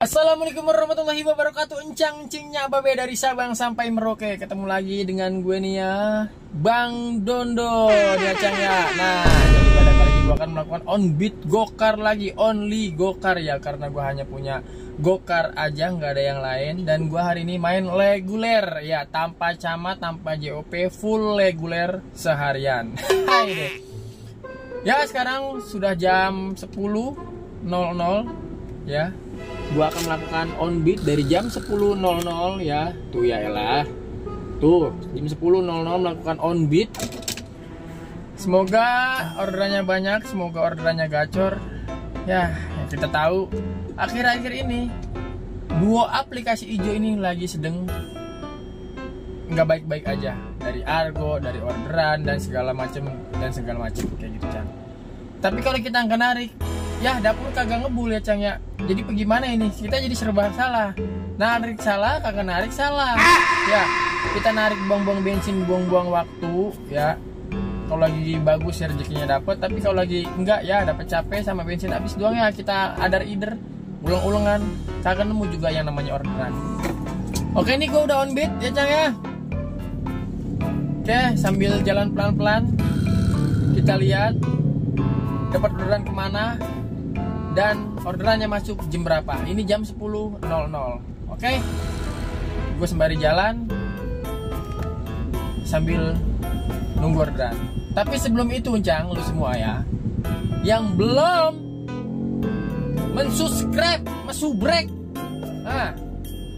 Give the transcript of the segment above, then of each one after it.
Assalamualaikum warahmatullahi wabarakatuh. Encang-encingnya Babe dari Sabang sampai Merauke. Ketemu lagi dengan gue nih ya, Bang Dondo di Acang ya. Nah, jadi pada kali ini gue akan melakukan on beat gokar lagi, only gokar ya, karena gue hanya punya gokar aja, nggak ada yang lain. Dan gue hari ini main reguler ya, tanpa camat, tanpa JOP, full reguler seharian. Hai deh. Ya, sekarang sudah jam 10.00 ya. Gua akan melakukan on beat dari jam 10.00 ya. Tuh ya elah. Tuh, jam 10.00 melakukan on beat. Semoga orderannya banyak, semoga orderannya gacor. Ya, kita tahu akhir-akhir ini dua aplikasi hijau ini lagi sedang nggak baik-baik aja, dari argo, dari orderan dan segala macam kayak gitu, Cang. Tapi kalau kita nggak narik, ya dapur kagak ngebul ya, Cang ya. Jadi bagaimana ini? Kita jadi serba salah. Narik salah, kagak narik salah. Ya, kita narik buang-buang bensin, buang-buang waktu ya. Kalau lagi bagus ya rezekinya dapat, tapi kalau lagi enggak ya dapat capek sama bensin habis doang ya, kita adar-ider, ulang-ulangan, kagak nemu juga yang namanya orderan. Oke, ini gue udah on beat ya, Cang ya. Oke, sambil jalan pelan-pelan kita lihat dapat orderan kemana dan orderannya masuk jam berapa. Ini jam 10.00. Oke, gue sembari jalan sambil nunggu orderan. Tapi sebelum itu, Cang, lu semua ya yang belum mensubscribe, mesubrek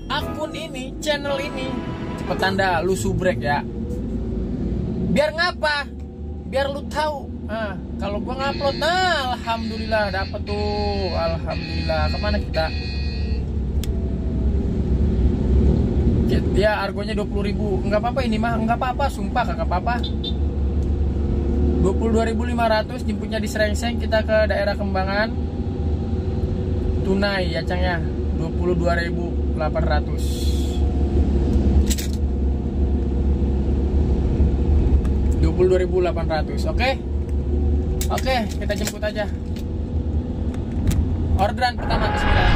akun ini, channel ini, cepetan dah lu subrek ya. Biar ngapa? Biar lu tahu kalau gua ngupload, alhamdulillah dapet tuh, alhamdulillah. Kemana kita? Ya argonya 20.000, nggak apa-apa ini mah, nggak apa-apa, sumpah kagak apa-apa. 22.500, jemputnya di Serengseng, kita ke daerah Kembangan. Tunai ya, Cang ya, 22.800. 22.800, oke? Oke, kita jemput aja. Orderan pertama, bismillah.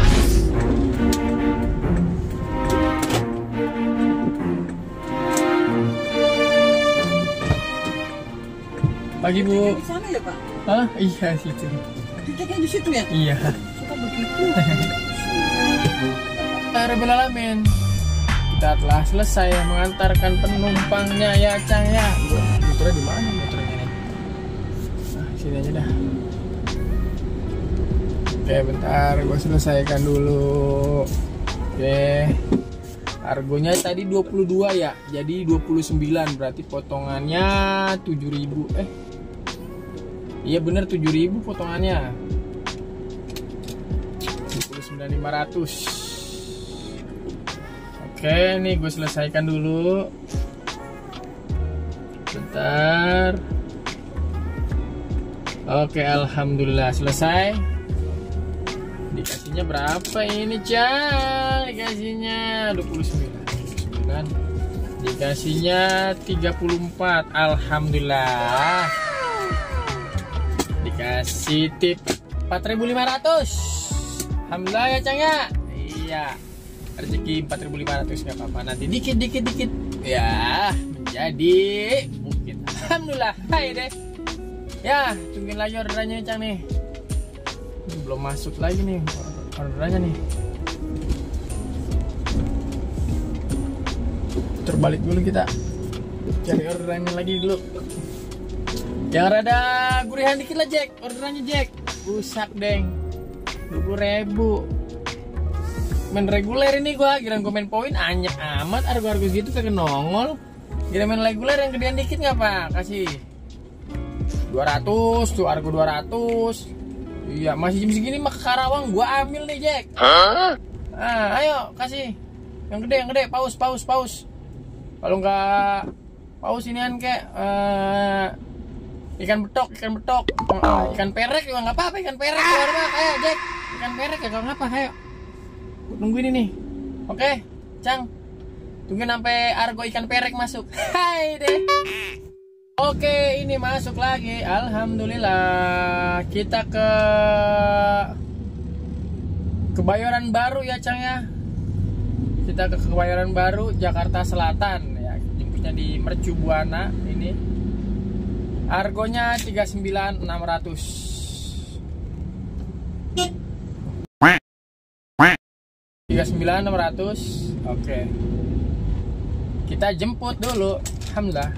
Pagi, Bu. Di sana ya, Pak? Hah? Iya, situ. Ceknya di situ ya? Iya. Suka begitu. Rabbil alamin. Kita telah selesai mengantarkan penumpangnya ya, Cang ya. Motornya di mana motornya ini? Nah, sini aja dah. Oke, bentar, gue selesaikan dulu. Oke. Argonya tadi 22 ya, jadi 29, berarti potongannya 7.000. Iya bener 7.000 potongannya. 29.500. Oke, nih gue selesaikan dulu. Bentar. Oke, alhamdulillah selesai. Dikasihnya berapa ini, Cang? Dikasihnya 29. Dikasihnya 34. Alhamdulillah. Dikasih tip 4.500. Alhamdulillah ya, Cang ya. Iya. Rezeki 4.500 nggak apa-apa, nanti dikit ya menjadi bukit. Alhamdulillah. Hai deh. Ya, tungguin lagi orderannya, Cang nih. Belum masuk lagi nih orderannya nih. Terbalik dulu kita. Cari orderannya lagi dulu. Yang rada gurihan dikit lah, Jack. Orderannya, Jack. Rusak, deng. 20.000. Main reguler ini gua, kira gua main poin anyak amat, argo-argo gitu kagak nongol. Kira main reguler yang gedean dikit nggak, Pak? Kasih 200 tuh, argo 200. Iya, masih jam segini mah ke Karawang gua ambil nih, Jack. Ayo kasih yang gede, paus. Kalau nggak paus inian kayak ikan betok. Ikan perek juga nggak apa-apa, ikan perek keluar mah, ayo Jack. Ikan perek ya kalau ngapa, ayo. Nungguin ini. Oke, Cang. Tungguin sampai argo ikan perek masuk. Hai deh. Oke, ini masuk lagi. Alhamdulillah. Kita ke Kebayoran Baru ya Cang ya. Kita ke Kebayoran Baru, Jakarta Selatan ya. Jemputnya di Mercu Buana ini. Argonya 39.600. 39.600. Oke. Kita jemput dulu. Alhamdulillah.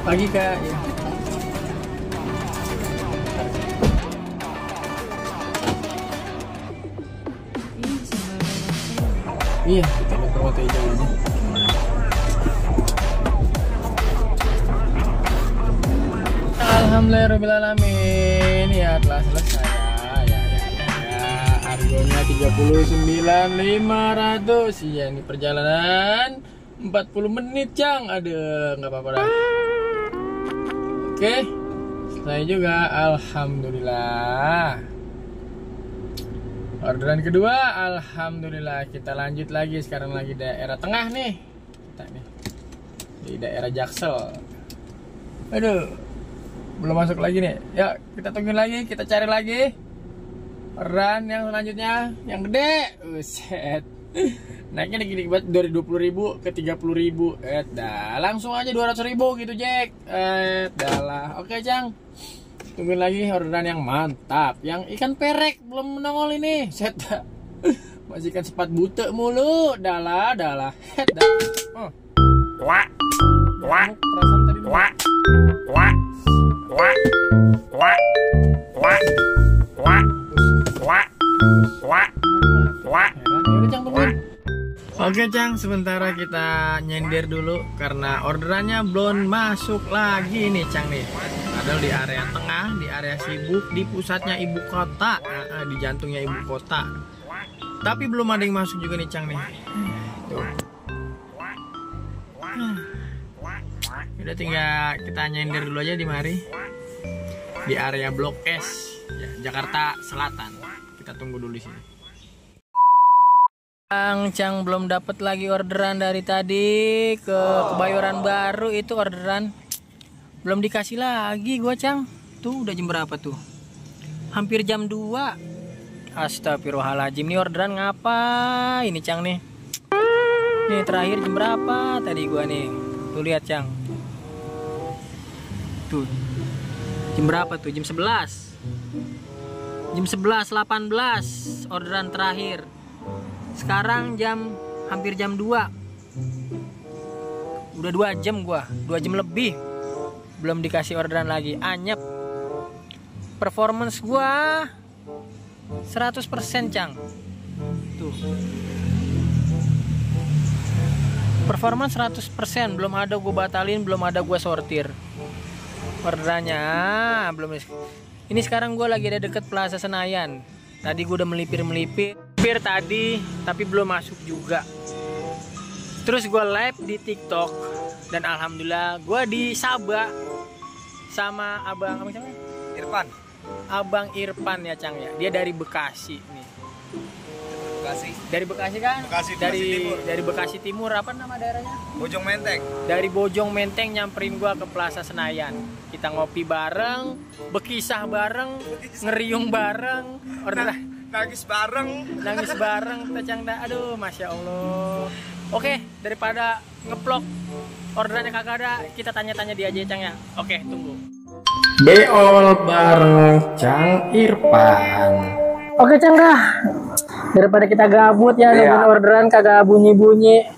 Pagi Kak ya. Iya, kita lihat foto hijau aja. Alhamdulillahirrahmanirrahim. Ya telah selesai ya. Harganya 39.500. Iya, ini perjalanan 40 menit Cang. Aduh, nggak apa-apa dah. Oke, saya juga alhamdulillah. Orderan kedua, alhamdulillah. Kita lanjut lagi, sekarang lagi daerah tengah nih. Kita nih di daerah Jaksel. Aduh, belum masuk lagi nih. Ya, kita tungguin lagi, kita cari lagi. Orderan yang selanjutnya, yang gede. Uset. Naiknya dikit banget dari 20.000 ke 30.000. Dah, langsung aja 200.000 gitu, Jack. Dah lah. Oke, Cang. Tungguin lagi orderan yang mantap. Yang ikan perek belum nongol ini. Set. Masih ikan sepat butek mulu. Dah lah. Dah. Oh. Wah. Perasaan tadi. Wah. Oke Cang, sementara kita nyender dulu karena orderannya belum masuk lagi nih Cang nih. Padahal di area tengah, di area sibuk, di pusatnya ibu kota, di jantungnya ibu kota. Tapi belum ada yang masuk juga nih Cang nih. Tuh. Udah tinggal kita nyender dulu aja di mari. Di area Blok S, ya, Jakarta Selatan. Kita tunggu dulu di sini. Cang belum dapat lagi orderan dari tadi ke Kebayoran Baru itu orderan. Belum dikasih lagi gua Cang. Tuh udah jam berapa tuh? Hampir jam 2. Astagfirullahaladzim, ini orderan ngapa ini Cang nih? Nih terakhir jam berapa tadi gua nih? Tuh lihat Cang. Tuh. Jam berapa tuh? Jam 11. Jam 11.18 orderan terakhir. Sekarang hampir jam 2. Udah 2 jam gua, 2 jam lebih belum dikasih orderan lagi. Anyep. Performance gua 100% Cang. Tuh. Performance 100%, belum ada gua batalin, belum ada gua sortir. Orderannya belum. Ini sekarang gua lagi ada deket Plaza Senayan. Tadi gua udah melipir tadi, tapi belum masuk juga. Terus gue live di TikTok dan alhamdulillah gue disaba sama abang apa namanya? Irfan. Abang Irfan ya Cang ya. Dia dari Bekasi nih. Bekasi. Dari Bekasi kan? Bekasi, dari Bekasi Timur, apa nama daerahnya? Bojong Menteng. Dari Bojong Menteng nyamperin gue ke Plaza Senayan. Kita ngopi bareng, bekisah bareng, ngeriung bareng, orderan. Nangis bareng Kita Cang dah. Aduh, Masya Allah. Oke, daripada ngeplok orderannya kagak ada, kita tanya-tanya dia aja Cang ya. Oke, tunggu. Beol bareng Cang Irfan. Oke Cang dah. Daripada kita gabut ya dengan orderan kagak bunyi-bunyi,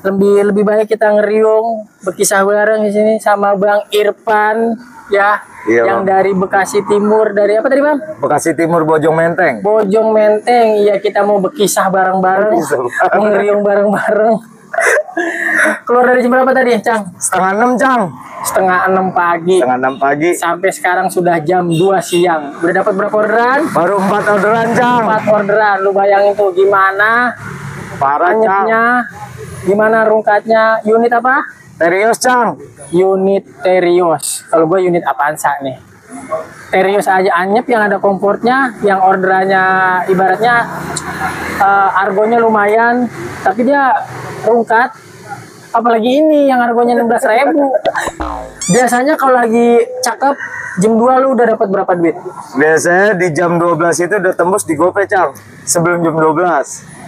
lebih baik kita ngeriung, berkisah bareng di sini sama Bang Irfan ya. Iya, yang Bang. dari Bekasi Timur, dari apa tadi Bang? Bekasi Timur, Bojong Menteng. Bojong Menteng, iya kita mau berkisah bareng-bareng, ngeriung bareng-bareng. Keluar dari jam berapa tadi, Cang? 5:30, Cang. 5:30 pagi. 5:30 pagi. Sampai sekarang sudah jam 2 siang. Udah dapat berapa orderan? Baru 4 orderan, Cang. 4 orderan. Lu bayangin tuh gimana? Parah, Cang. Anyepnya, gimana rungkatnya? Unit apa? Terios, Cang. Unit Terios. Kalau gue unit Avanza nih. Terios aja anyep, yang ada komportnya, yang orderannya ibaratnya argonya lumayan, tapi dia rungkat, apalagi ini yang harganya 16.000. Biasanya kalau lagi cakep jam 2 lu udah dapat berapa duit? Biasanya di jam 12 itu udah tembus di GoPay, Cang. Sebelum jam 12.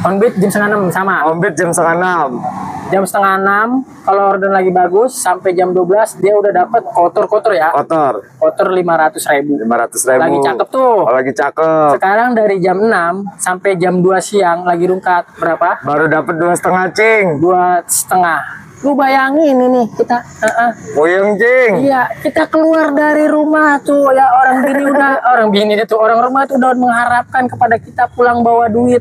On beat jam setengah 6 sama. On beat jam setengah 6. Jam setengah 6 kalau order lagi bagus sampai jam 12 dia udah dapat kotor ya. Kotor 500.000. 500.000. Lagi cakep tuh. Oh, lagi cakep. Sekarang dari jam 6 sampai jam 2 siang lagi rungkat berapa? Baru dapat 2,5, Cing. 2,5. Lu bayangin ini kita Puyeng, Cing. iya, kita keluar dari rumah tuh ya orang rumah tuh udah mengharapkan kepada kita pulang bawa duit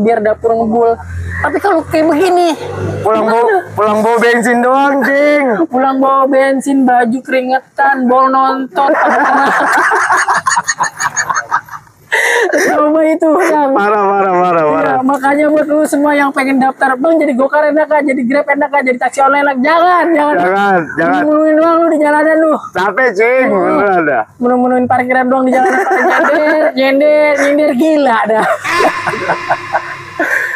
biar dapur ngebul. Tapi kalau kayak begini Pulang bawa bensin doang, Cing. pulang bawa bensin, baju keringetan, bol nonton coba itu yang Parah. ya, makanya buat lu semua yang pengen daftar, Bang, jadi Gokar enak kan, jadi Grab enak kan, jadi taksi online enak. Jangan menuin doang lu di jalanan lu. Capek, Cing. Beneran dah. Menuin parkiran doang di jalanan, nyender gila dah.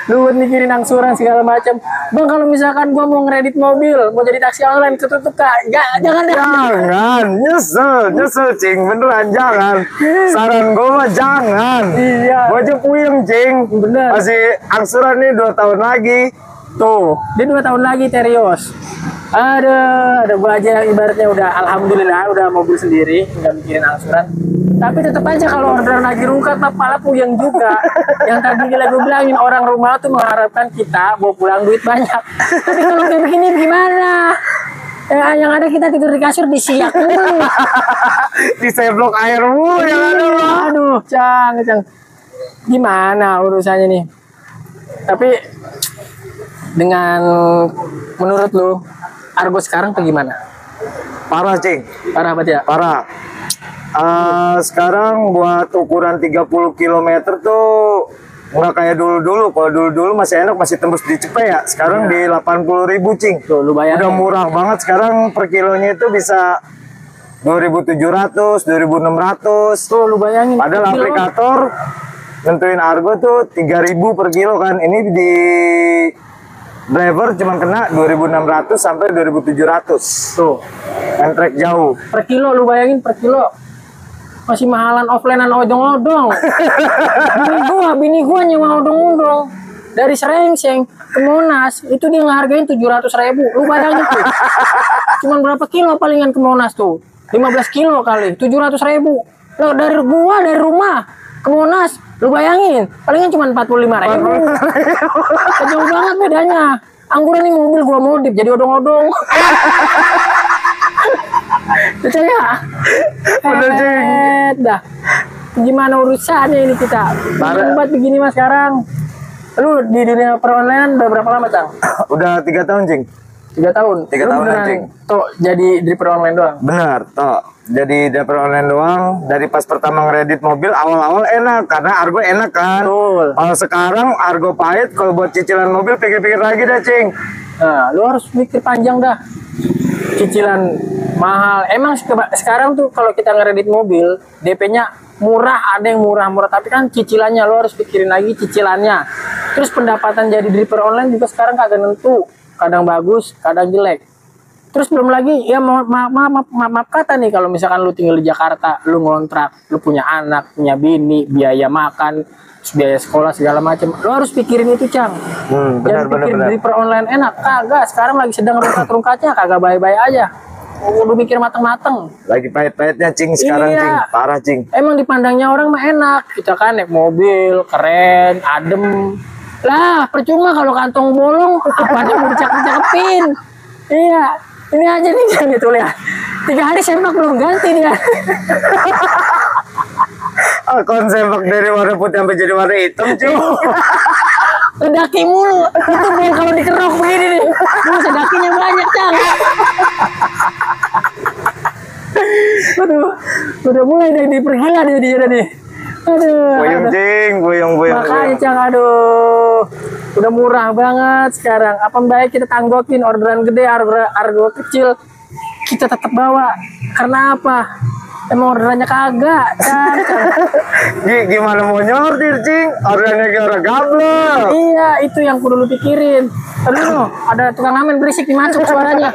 Lu buat mikirin angsuran segala macam. Bang, kalau misalkan gua mau ngeredit mobil, mau jadi taksi online, ketutup Kak. Jangan deh. Jangan, nyesel, Cing. Beneran jangan. Saran gue mah jangan. Iya. Gue aja puyeng, Cing. Bener. Masih angsuran nih 2 tahun lagi. Tuh, dia 2 tahun lagi Terios. Ada gua aja yang ibaratnya udah alhamdulillah udah mobil sendiri, nggak mikirin angsuran. Tapi tetap aja kalau orderan lagi rungkat, kepala puyeng juga. Yang tadi gue bilangin, orang rumah tuh mengharapkan kita bawa pulang duit banyak. Tapi kalau kayak begini gimana? Yang ada kita tidur di kasur disiak mulu. Diseblok air mulu yang ada. Aduh, Cang. Gimana urusannya nih? Tapi dengan menurut lu Argo sekarang tuh gimana? Parah, Cing. Parah banget ya? Parah. Sekarang buat ukuran 30 km tuh nggak kayak dulu-dulu. Kalau dulu-dulu masih enak, masih tembus di Cepet ya. Sekarang di 80.000, Cing. Tuh, lu bayangin. Udah murah banget. Sekarang per kilonya itu bisa 2.700, 2.600. Tuh, lu bayangin. Padahal aplikator nentuin Argo tuh 3.000 per kilo kan. Ini di driver cuma kena 2.600 sampai 2.700. Tuh, Yang trek jauh. per kilo lu bayangin, per kilo. Masih mahalan offline-an odong-odong. Bini gua nyewa odong-odong dari Serengseng ke Monas, itu dia ngehargain 700.000. Lu bayangin tuh. Cuman berapa kilo palingan ke Monas tuh? 15 kilo kali, 700.000. Lo dari rumah ke Monas, lu bayangin, palingan cuma 45.000. Jauh banget bedanya. Angguran nih mobil gua modif jadi odong-odong. Percaya? Dah. Gimana urusannya ini kita? Tempat begini mas sekarang. Lu di dunia peronline udah berapa lama, Cang? Udah 3 tahun, Cing. 3 tahun. 3 tahun, Cing. Tuh jadi di peronline doang. Bener, toh. Jadi driver online doang. Dari pas pertama ngeredit mobil, awal-awal enak karena Argo enak kan. Betul. Kalau sekarang Argo pahit, kalau buat cicilan mobil pikir-pikir lagi dah, Cing. Nah, lu harus mikir panjang dah. Cicilan mahal. Emang sekarang tuh kalau kita ngeredit mobil, DP-nya murah, ada yang murah-murah, tapi kan cicilannya lo harus pikirin lagi cicilannya. Terus pendapatan jadi driver online juga sekarang kagak nentu, kadang bagus, kadang jelek. Terus belum lagi ya maaf kata nih, kalau misalkan lu tinggal di Jakarta, lu ngontrak, lu punya anak, punya bini, biaya makan, biaya sekolah segala macam, lo harus pikirin itu, Cang. Jangan pikir driver online enak, kagak. Sekarang lagi sedang rungkat-rungkatnya, kagak baik-baik aja. Udah mikir mateng-mateng. Lagi pahit-pahitnya, Cing, sekarang, iya. Cing. Parah, Cing. Emang dipandangnya orang mah enak. Kita kan naik mobil, keren, adem. Lah, percuma kalau kantong bolong, apa mau dicakep-cakepin. Iya, ini aja nih, jangan itu lihat. 3 hari sempak belum ganti dia. Konsep dari warna putih sampai jadi warna hitam, Cing. Sedaki mulu. Itu biar kalau dikerok begini nih. Lu sedakinya banyak, Cang. Aduh, udah mulai dipergila dia nih. Aduh. Buyung, Cing, buyung. Makanya, Cang, aduh. Udah murah banget sekarang. Apa baik kita tanggokin orderan gede, argo kecil. Kita tetap bawa. Karena apa? Emang orderannya kagak, Cang. Gimana mau nyortir, Cing? Orderannya kayak orang gablek. Iya, itu yang kudu lu pikirin. Aduh, ada tukang ngamen berisik dimasuk suaranya.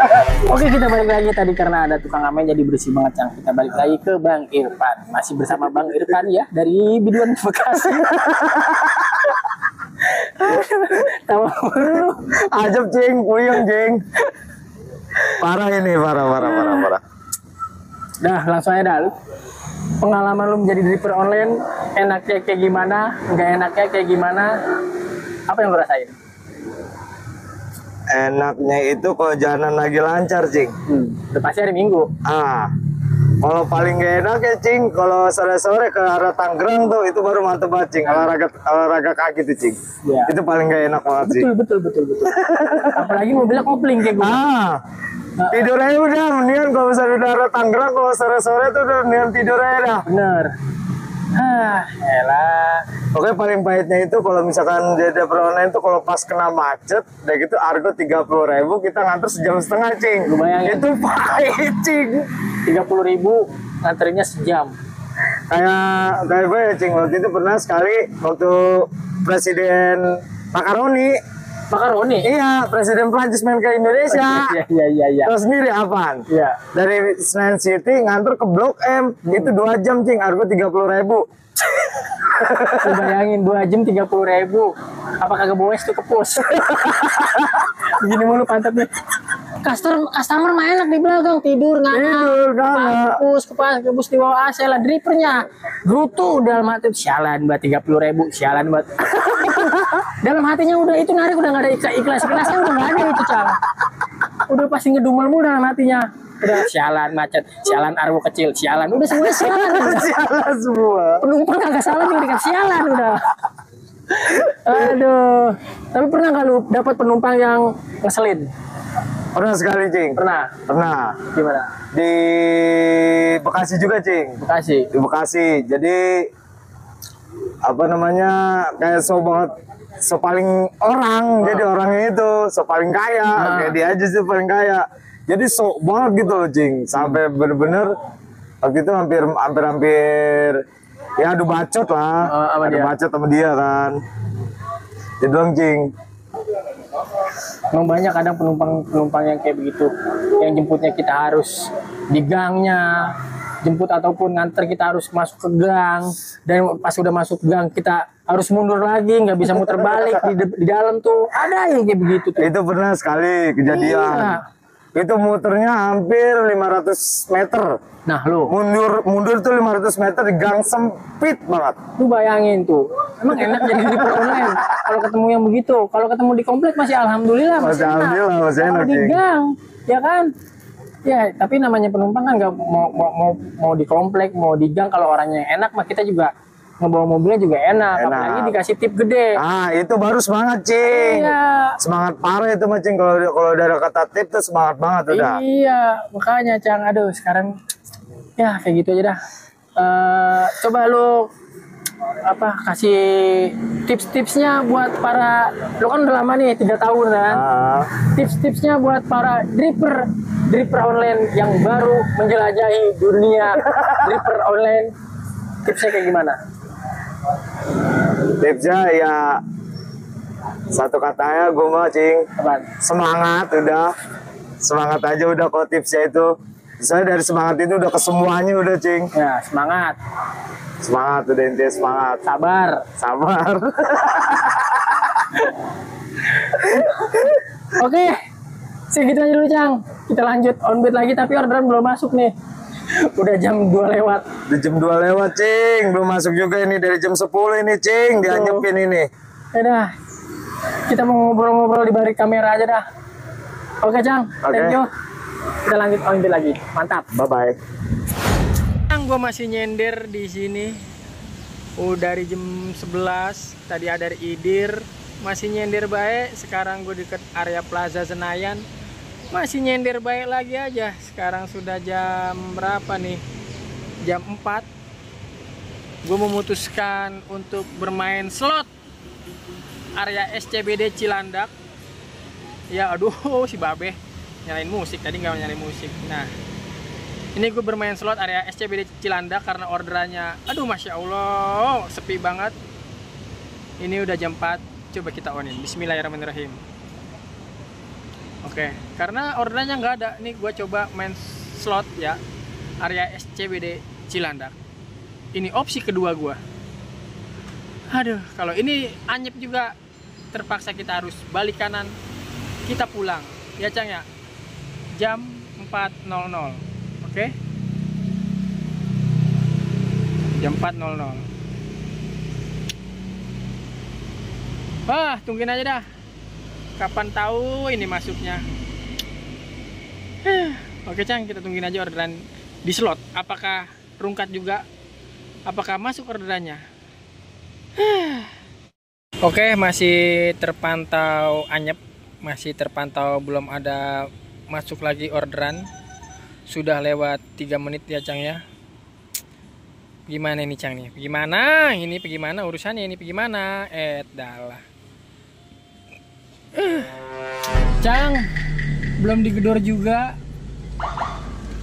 Oke, kita balik lagi tadi karena ada tukang ngamen jadi berisik banget, Cang. Kita balik lagi ke Bang Irfan. Masih bersama Bang Irfan ya dari Biduan Bekasi. Tahu lu. Ajab, Cing. Puyeng, Cing. Parah ini, parah. Dah, langsung aja dah lu. Pengalaman lu menjadi dripper online, enaknya kayak gimana, nggak enaknya kayak gimana, apa yang lu rasain? Enaknya itu kalau jalanan lagi lancar, Cing. Udah pasti hari Minggu. Kalau paling gak enak ya, Cing, kalau sore-sore ke arah Tangerang tuh, itu baru mantep banget, Cing. Olahraga kaki tuh, Cing. Ya. Itu paling gak enak banget sih. Betul. Apalagi mobilnya kopling kayak gue. Tidur aja udah, mendingan kalau misalnya udah arah Tangerang, kalau sore-sore tuh udah mendingan tidur aja dah. Bener. Elah. Oke, paling pahitnya itu kalau misalkan jadi online tuh kalau pas kena macet, udah gitu argo 30.000, kita nganter sejam setengah, Cing. Lu bayangin. Itu pahit, Cing. 30.000 nganterinnya sejam. Kayak gue ya, Cing, waktu itu pernah sekali waktu Presiden Makaroni. Iya, Presiden Prancis main ke Indonesia. Iya. Terus sendiri apaan? Iya. Dari Senayan City ngantor ke Blok M, itu 2 jam, Cing, argo 30.000. Lu bayangin 2 jam 30.000. Apa kagak bowes tuh ke pos? Begini mulu pantatnya. Customer mah enak di belakang tidur Nggak. ke bus di bawah AC lah drippernya. Grutu dalam hati sialan buat 30.000, sialan buat. Dalam hatinya udah itu narik udah nggak ada ikhlasnya udah nggak ada itu, Cang. Udah pasti ngedumel mulu dalam hatinya. Udah sialan macet, sialan argo kecil, sialan udah semua sialan. Sialan semua. Penumpang kagak salah tinggal dikasih sialan udah. Aduh, tapi pernah nggak lu dapat penumpang yang ngeselin? Pernah sekali, Cing. Pernah. Gimana? Di Bekasi juga, Cing. Di Bekasi. Jadi apa namanya, kayak so paling orang. Jadi orangnya itu so paling kaya. Kayak dia aja sih paling kaya. Jadi sok banget gitu loh, Cing. Sampai bener-bener waktu itu hampir ya adu bacot lah. Adu bacot sama dia kan. Jadi doang, Cing. Memang banyak kadang penumpang yang kayak begitu, yang jemputnya kita harus di gangnya, jemput ataupun nganter kita harus masuk ke gang, dan pas udah masuk gang kita harus mundur lagi, nggak bisa muter balik di dalam tuh ada yang kayak begitu tuh. Itu pernah sekali kejadian. Iya. Itu muternya hampir 500 meter. Nah lo Mundur tuh 500 meter di gang sempit banget. lu bayangin tuh, emang enak jadi dripper online kalau ketemu yang begitu. Kalau ketemu di komplek masih alhamdulillah masih enak. Enak, Di gang ya kan, ya tapi namanya penumpang kan nggak mau di komplek mau di gang. Kalau orangnya enak mah kita juga ngebawa mobilnya juga enak. Apalagi dikasih tip gede. Itu baru semangat, Cing. Iya. Semangat parah itu mah, Cing. Kalau udah ada kata tip tuh semangat banget udah. Iya, makanya, Cang. Aduh, sekarang ya kayak gitu aja dah. Coba lu kasih tips-tipsnya buat para, lu kan udah lama nih 3 tahun kan. Tips-tipsnya buat para dripper online yang baru menjelajahi dunia dripper online. Tipsnya kayak gimana? Tipsnya ya satu katanya gue mah, Cing. Apaan? Semangat udah. Semangat aja udah kalau tipsnya itu. Soalnya dari semangat itu udah ke semuanya udah, Cing. Ya, semangat. Semangat udah, intinya semangat. Sabar. Oke. Segitu aja dulu, Cang. Kita lanjut on beat lagi tapi orderan belum masuk nih. Udah jam 2 lewat. Di jam 2 lewat, Cing. Belum masuk juga ini dari jam 10 ini, Cing. Dianyepin ini. Udah. Kita mau ngobrol-ngobrol di balik kamera aja dah. Oke, Cang. Thank you. Kita lanjut on beat lagi. Mantap. Bye-bye. Gue masih nyender di sini. Udah dari jam 11. Tadi ada Idir. Masih nyender baik. Sekarang gue deket area Plaza Senayan. Masih nyender baik lagi aja. Sekarang sudah jam berapa nih? Jam 4. Gue memutuskan untuk bermain slot area SCBD Cilandak. Ya aduh si Babe nyalain musik tadi, nggak nyalain musik. Nah Ini gue bermain slot area SCBD Cilandak karena orderannya, aduh masya Allah, sepi banget. Ini udah jam 4, coba kita onin. Bismillahirrahmanirrahim. Oke, karena orderannya nggak ada, nih gue coba main slot ya, area SCBD Cilandak. Ini opsi kedua gue. Aduh, kalau ini anyep juga, terpaksa kita harus balik kanan, kita pulang. Ya Cang ya, jam 4.00. Oke, jam 4.00. Wah, tungguin aja dah. Kapan tahu ini masuknya. Oke Cang, kita tungguin aja orderan di slot. Apakah rungkat juga? Apakah masuk orderannya? Oke, masih terpantau anyep. Masih terpantau belum ada masuk lagi orderan. Sudah lewat 3 menit ya Cang ya. Gimana ini Cang nih? Gimana? Ini bagaimana urusannya ini bagaimana? Dalah. Cang, belum digedor juga.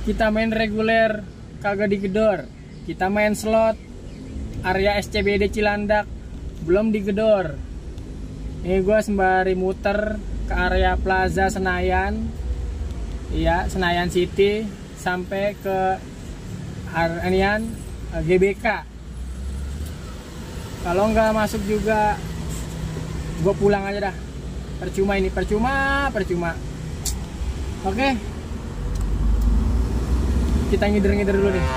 Kita main reguler kagak digedor. Kita main slot area SCBD Cilandak belum digedor. Ini gue sembari muter ke area Plaza Senayan. Iya, Senayan City sampai ke Anian GBK. Kalau nggak masuk juga, gue pulang aja dah. Percuma ini, percuma. Oke, kita ngider dulu deh.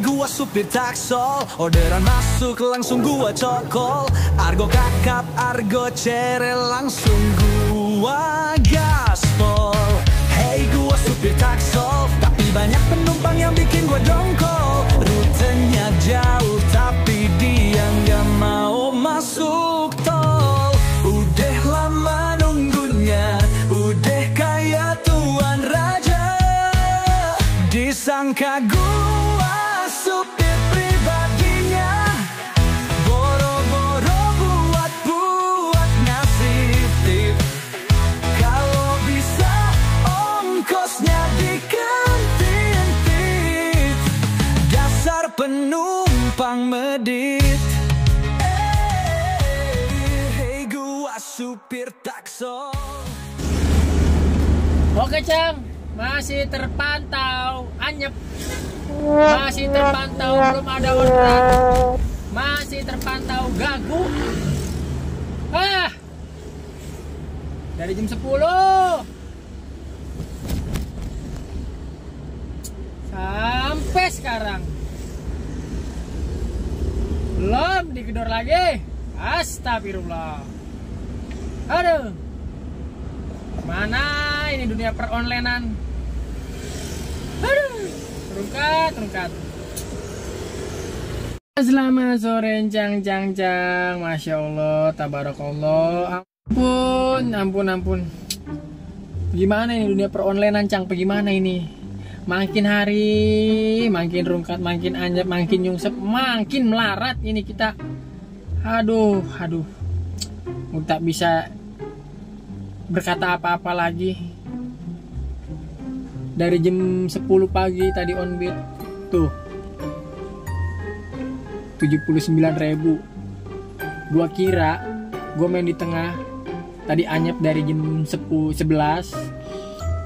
Gua supir taksol, orderan masuk langsung gua cokol. Argo kakap, argo cere langsung gua gaspol. Hey gua supir taksol, tapi banyak penumpang yang bikin gua dongkol. Rutenya jauh tapi dia nggak mau masuk tol. Udah lama nunggunya, udah kayak tuan raja. Disangka gua supir pribadinya, boro-boro buat ngasih tip. Kalau bisa ongkosnya diganti-ganti. Dasar penumpang medit. Hey gua supir taksol. Oke Cang, masih terpantau anyep. Masih terpantau belum ada orderan. Masih terpantau gagu. Dari jam 10 sampai sekarang belum digedor lagi. Astagfirullah. Aduh, mana ini dunia peronlinean. Aduh, terungkat. Selamat sore Cang. Masya Allah, tabarakallah. Ampun. Gimana ini dunia peronlinean Cang? Bagaimana ini? Makin hari makin rungkat, makin anjap, makin nyungsep, makin melarat ini kita. Aduh. Tak bisa berkata apa-apa lagi. Dari jam 10 pagi tadi on beat tuh 79.000. Gua kira gua main di tengah tadi anyep dari jam 11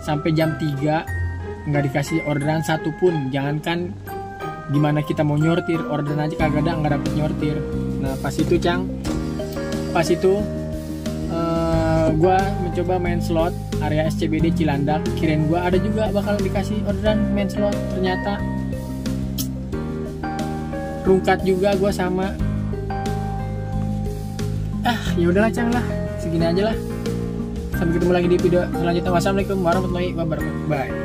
sampai jam 3 nggak dikasih orderan satupun. Jangankan gimana kita mau nyortir, orderan aja kagak ada, nggak dapet nyortir. Nah pas itu Cang, gua mencoba main slot area SCBD Cilandak, kirain gua ada juga bakal dikasih orderan main slot, ternyata rungkat juga gua sama. Ya udahlah Cang lah, segini aja lah. Sampai ketemu lagi di video selanjutnya. Wassalamualaikum warahmatullahi wabarakatuh. Bye.